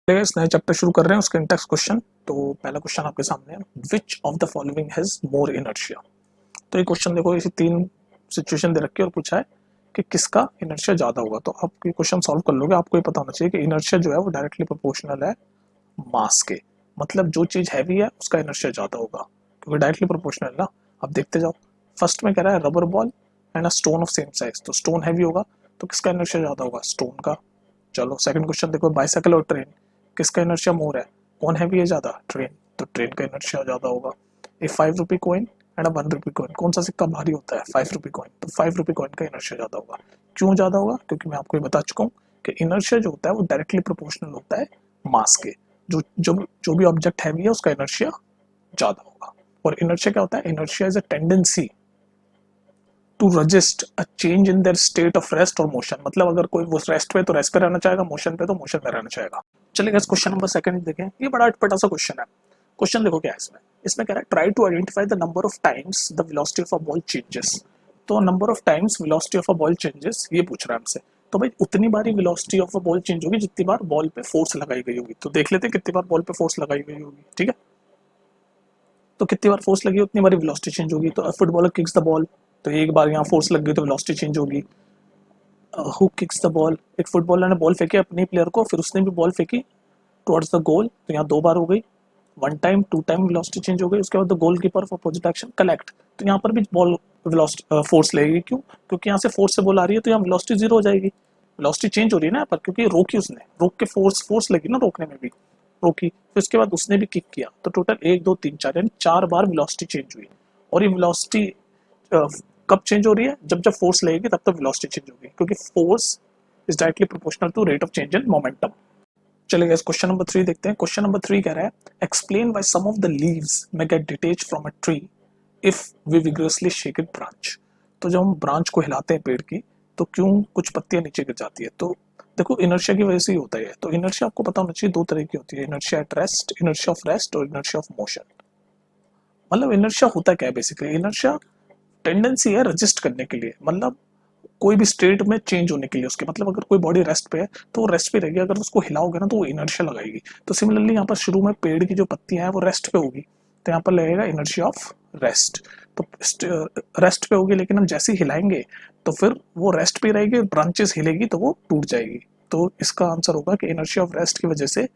इस नए चैप्टर शुरू कर रहे हैं उसके इंटेक्स क्वेश्चन। तो पहला क्वेश्चन आपके सामने है, which of the following has more inertia. तो ये क्वेश्चन देखो, इसे तीन सिचुएशन दे रखी है और पूछा है कि किसका इनर्शिया ज्यादा होगा। तो आप ये क्वेश्चन सॉल्व कर लोगे, आपको ये पता होना चाहिए कि इनर्शिया जो है वो डायरेक्टली प्रोपोर्शनल है मास के। मतलब जो चीज हैवी है उसका इनर्शिया ज्यादा होगा, क्योंकि डायरेक्टली प्रोपोर्शनल ना। अब देखते जाओ, फर्स्ट में कह रहा है rubber ball and a stone of same size. तो स्टोन हैवी होगा, तो किसका इनर्शिया ज्यादा होगा? स्टोन का। चलो सेकंड क्वेश्चन देखो, बाइसाइकिल और ट्रेन, किसका इनर्शिया मोर है? कौन हैवी है ज्यादा? ट्रेन। तो ट्रेन का इनर्शिया ज्यादा होगा। ए 5 rupee coin and a 1 rupee coin, कौन सा सिक्का भारी होता है? 5 रुपी कॉइन। तो 5 रुपी कॉइन का इनर्शिया ज्यादा होगा। क्यों ज्यादा होगा? क्योंकि मैं आपको ये बता चुका हूँ कि इनर्शिया जो होता है वो डायरेक्टली प्रोपोर्शनल होता है मास के। जो भी ऑब्जेक्ट हैवी है उसका इनर्शिया ज्यादा होगा। और इनर्शिया क्या होता है? Inertia is a tendency to resist a change in their state of rest और मोशन। मतलब अगर कोई वो रेस्ट पे तो रेस्ट पे रहना चाहेगा, मोशन पे तो मोशन में रहना चाहेगा। चलिए इस क्वेश्चन नंबर सेकंड देखें। ये बड़ा अटपटा सा क्वेश्चन है। क्वेश्चन देखो क्या है इसमें। इसमें कह रहा है try to identify the number of times the velocity of a ball changes. तो number of times velocity of a ball changes ये पूछ रहा है हमसे। तो भाई उतनी बार velocity of a ball change होगी जितनी बार बॉल पे फोर्स लगाई गई होगी। तो देख लेते हैं कितनी बार बॉल पे फोर्स लगाई गई होगी। ठीक है, तो कितनी बार फोर्स लगी उतनी बार वेलोसिटी चेंज होगी। तो फुटबॉलर किक्स द बॉल, तो एक बार यहाँ फोर्स लग गई तो वेलोसिटी चेंज होगी। हु किक्स द बॉल, एक फुटबॉलर ने बॉल फेंकी अपने प्लेयर को, फिर उसने भी बॉल फेंकी टुवर्ड्स द गोल, तो यहाँ 2 बार हो गई। 1 टाइम 2 टाइम वेलोसिटी चेंज हो गई। उसके बाद the goal keeper for opposite action collect, तो यहाँ पर भी बॉल वेलोसिटी फोर्स लगेगी। क्यों? क्योंकि यहाँ से फोर्स से बॉल आ रही है तो यहाँ वेलोसिटी जीरो हो जाएगी। वेलोसिटी चेंज हो रही है ना यहाँ पर, क्योंकि रोकी उसने, रोक के फोर्स फोर्स लगी ना रोकने में भी, रोकी। फिर उसके बाद उसने भी किक किया, तो टोटल 1 2 3 4 यानी 4 बार वेलोसिटी चेंज हुई। और ये वेलोसिटी कब चेंज हो रही है? जब जब फोर्स लगेगी तब तक वेलोसिटी चेंज होगी, क्योंकि force is directly proportional to rate of change in momentum. चलिए क्वेश्चन नंबर 3 देखते हैं। क्वेश्चन नंबर 3 कह रहा है explain why some of the leaves may get detach from a tree if we vigorously shake it branch. तो जब हम branch को हिलाते हैं पेड़ की, तो क्यों कुछ पत्तियां नीचे गिर जाती है? तो देखो इनर्शिया की वजह से ही होता है। तो इनर्शिया आपको पता होना चाहिए, 2 तरह की होती है, inertia at rest, inertia of rest और इनर्शिया ऑफ मोशन। मतलब इनर्शिया होता क्या है? बेसिकली इनर्शिया टेंडेंसी है रजिस्ट करने के लिए, मतलब कोई भी स्टेट में चेंज होने के लिए उसके। मतलब अगर कोई बॉडी रेस्ट पे है तो वो रेस्ट पे रहेगी, अगर उसको हिलाओगे ना तो वो इनर्शिया लगाएगी। तो सिमिलरली यहाँ पर शुरू में पेड़ की जो पत्तियां हैं वो रेस्ट पे होगी, तो यहाँ पर लगेगा इनर्शिया ऑफ रेस्ट। तो रेस्ट पे होगी, लेकिन हम जैसे ही हिलाएंगे तो फिर वो रेस्ट पे रहेगी, ब्रांचेस हिलेगी तो वो टूट जाएगी। तो इसका आंसर होगा कि इनर्शिया ऑफ रेस्ट की वजह से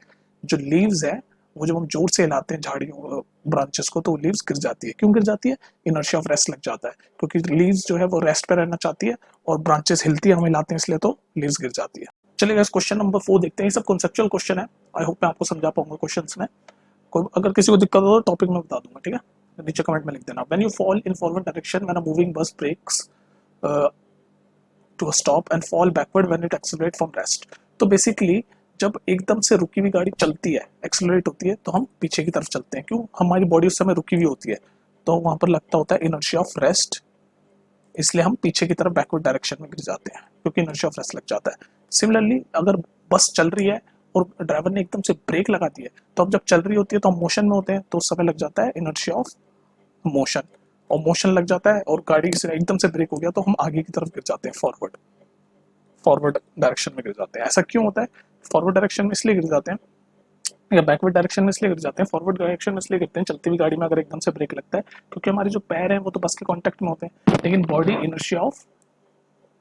जो लीव्स है वो जब हम जोर से हिलाते हैं झाड़ियों ब्रांचेस को, तो वो लीव्स गिर जाती है। क्यों गिर जाती है? इनर्शिया ऑफ रेस्ट लग जाता है, क्योंकि लीव्स जो है वो रेस्ट पे रहना चाहती है और ब्रांचेस हिलती है, हम हिलाते हैं इसलिए, तो लीव्स गिर जाती है। चलिए क्वेश्चन नंबर 4 देखते हैं। ये सब कॉन्सेप्चुअल क्वेश्चन है, आई होप मैं आपको समझा पाऊंगा क्वेश्चंस में। अगर किसी को दिक्कत हो तो टॉपिक में बता दूंगा, ठीक है? नीचे कमेंट में लिख देना। When you fall in forward direction when a moving bus brakes to a stop and fall backward when it accelerate from rest. तो बेसिकली जब एकदम से रुकी हुई गाड़ी चलती है, एक्सेलरेट होती है, तो हम पीछे की तरफ चलते हैं। क्यों? हमारी बॉडी उस समय रुकी हुई होती है, तो वहां पर लगता होता है इनर्शिया ऑफ रेस्ट, इसलिए हम पीछे की तरफ बैकवर्ड डायरेक्शन में गिर जाते हैं, क्योंकि इनर्शिया ऑफ रेस्ट लग जाता है। सिमिलरली अगर बस चल रही है और ड्राइवर ने एकदम से ब्रेक लगा दी है, तो अब जब चल रही होती है तो हम मोशन में होते हैं, तो उस समय लग जाता है इनर्शिया ऑफ मोशन। और मोशन लग जाता है और गाड़ी से एकदम से ब्रेक हो गया तो हम आगे की तरफ गिर जाते हैं, फॉरवर्ड फॉरवर्ड डायरेक्शन में गिर जाते हैं। ऐसा क्यों होता है? फॉरवर्ड डायरेक्शन में इसलिए गिर जाते हैं या बैकवर्ड डायरेक्शन में इसलिए गिर जाते हैं, फॉरवर्ड डायरेक्शन में इसलिए गिरते हैं चलती हुई गाड़ी में अगर एकदम से ब्रेक लगता है, क्योंकि हमारे जो पैर हैं वो तो बस के कांटेक्ट में होते हैं, लेकिन बॉडी इनर्शिया ऑफ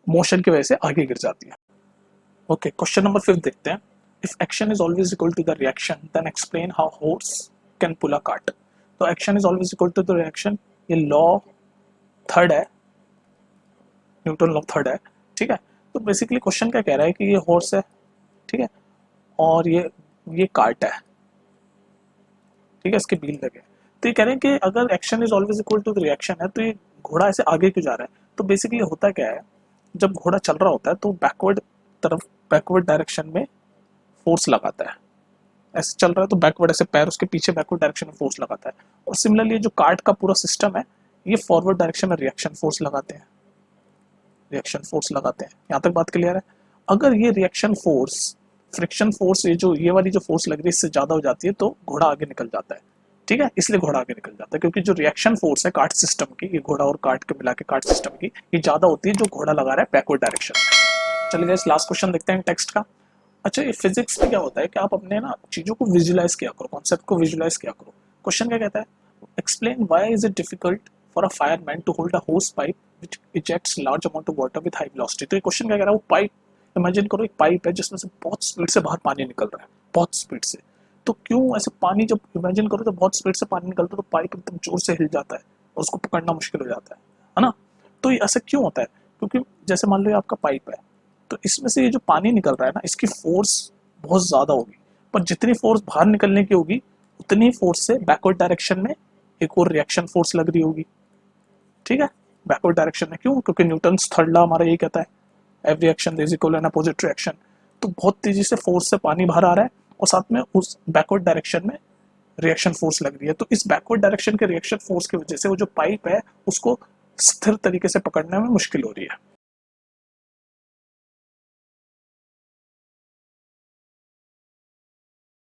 मोशन की वजह से आगे गिर जाती है। ओके, क्वेश्चन नंबर 5 देखते हैं। If action is always equal to the reaction then explain how horse can pull a cart. तो action is always equal to the reaction, ये लॉ थर्ड है, न्यूटन लॉ थर्ड है। ठीक है, तो basically question क्या कह रहा है कि ये हॉर्स है, ठीक है, और ये कार्ट है, ठीक है, इसके व्हील लगे। तो ये कह रहे हैं कि अगर action is always equal to the reaction है तो ये घोड़ा ऐसे आगे क्यों जा रहा है? तो बेसिकली होता क्या है, जब घोड़ा चल रहा होता है तो बैकवर्ड डायरेक्शन में फोर्स लगाता है। ऐसे चल रहा है तो बैकवर्ड, ऐसे पैर उसके पीछे बैकवर्ड डायरेक्शन में फोर्स लगाता है। और सिमिलरली जो कार्ट का पूरा सिस्टम है ये फॉरवर्ड डायरेक्शन में रिएक्शन फोर्स लगाते हैं, रिएक्शन फोर्स लगाते हैं। यहाँ तक बात क्लियर है? अगर ये रिएक्शन फोर्स फ्रिक्शन फोर्स, ये वाली जो फोर्स लग रही है इससे ज्यादा हो जाती है तो घोड़ा आगे निकल जाता है। ठीक है, इसलिए घोड़ा आगे निकल जाता है, क्योंकि जो रिएक्शन फोर्स है कार्ट सिस्टम की, ये घोड़ा और कार्ट के मिला के कार्ट सिस्टम की, ये ज्यादा होती है जो घोड़ा लगा रहा है बैकवर्ड डायरेक्शन में। चलिए गाइस लास्ट क्वेश्चन देखते हैं टेक्स्ट का। अच्छा, ये फिजिक्स में क्या होता है कि आप अपने ना चीज़ों को विजुलाइज किया करो, कॉन्सेप्ट को विजुलाइज किया करो। क्वेश्चन क्या कहता है, explain why is it difficult for a fireman to hold a hose pipe which ejects large amount of water with high velocity. तो ये क्वेश्चन क्या कह रहा है, वो पाइप, इमेजिन करो एक पाइप है जिसमें से बहुत स्पीड से बाहर पानी निकल रहा है, बहुत स्पीड से। तो क्यों ऐसे पानी, जब इमेजिन करो तो बहुत स्पीड से पानी निकलता है तो पाइप एकदम जोर से हिल जाता है और उसको पकड़ना मुश्किल हो जाता है ना। तो ये ऐसा क्यों होता है, क्योंकि जैसे मान लो ये आपका पाइप है, तो इसमें से ये जो पानी निकल रहा है ना, इसकी फोर्स बहुत ज़्यादा होगी, पर जितनी फोर्स बाहर निकलने की होगी उतनी फोर्स से बैकवर्ड डायरेक्शन में एक और रिएक्शन फोर्स लग रही होगी। ठीक है, बैकवर्ड डायरेक्शन में क्यों, क्योंकि न्यूटन्स थर्ड लॉ हमारा यही कहता है, every action is equal N opposite reaction. तो बहुत तेजी से फोर्स से पानी बाहर आ रहा है और साथ में उस बैकवर्ड डायरेक्शन में रिएक्शन फोर्स लग रही है। तो इस बैकवर्ड डायरेक्शन के रिएक्शन फोर्स की वजह से वो जो पाइप है उसको स्थिर तरीके से पकड़ने में मुश्किल हो रही है।